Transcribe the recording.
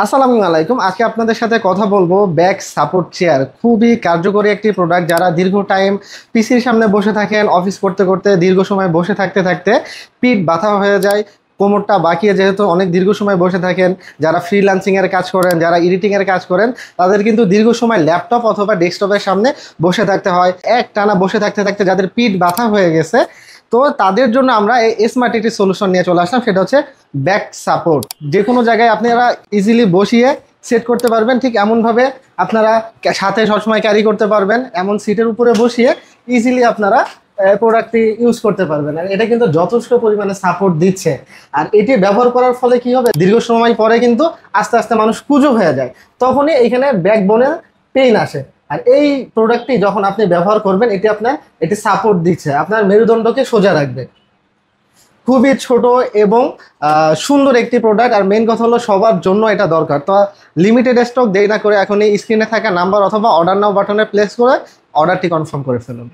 আসসালামু আলাইকুম। আজকে আপনাদের সাথে কথা বলবো ব্যাক সাপোর্ট চেয়ার। খুবই কার্যকরী একটি প্রোডাক্ট। যারা দীর্ঘ টাইম পিসির সামনে বসে থাকেন, অফিস করতে করতে দীর্ঘ সময় বসে থাকতে থাকতে পিঠ ব্যথা হয়ে যায়, কোমরটা বাঁকিয়ে যেহেতু অনেক দীর্ঘ সময় বসে থাকেন, যারা ফ্রিল্যান্সিং এর কাজ করেন, যারা এডিটিং এর কাজ করেন, তাদের কিন্তু দীর্ঘ সময় ল্যাপটপ অথবা ডেস্কটপের সামনে বসে থাকতে হয়। এক টানা বসে থাকতে থাকতে যাদের পিঠ ব্যথা হয়ে গেছে, তো তাদের জন্য আমরা এই স্মার্ট একটি সলিউশন নিয়ে চলে আসলাম। সেটা হচ্ছে ব্যাক সাপোর্ট। যে কোনো জায়গায় আপনারা ইজিলি বসিয়ে সেট করতে পারবেন, ঠিক এমনভাবে আপনারা সাথে সবসময় ক্যারি করতে পারবেন। এমন সিটের উপরে বসিয়ে ইজিলি আপনারা প্রোডাক্টটি ইউজ করতে পারবেন। আর এটা কিন্তু যথেষ্ট পরিমাণে সাপোর্ট দিচ্ছে। আর এটি ব্যবহার করার ফলে কি হবে, দীর্ঘ সময় পরে কিন্তু আস্তে আস্তে মানুষ কুঁজো হয়ে যায়, তখনই এইখানে ব্যাকবোনের পেইন আসে। আর এই প্রোডাক্টটি যখন আপনি ব্যবহার করবেন, এটি সাপোর্ট দিচ্ছে, আপনার মেরুদণ্ডকে সোজা রাখবে। খুবই ছোট এবং সুন্দর একটি প্রোডাক্ট। আর মেইন কথা হলো সবার জন্য এটা দরকার। তো লিমিটেড স্টক দেরি না করে এখনই স্ক্রিনে থাকা নাম্বার অথবা অর্ডার নাও বাটনে প্লেস করে অর্ডারটি কনফার্ম করে ফেলুন।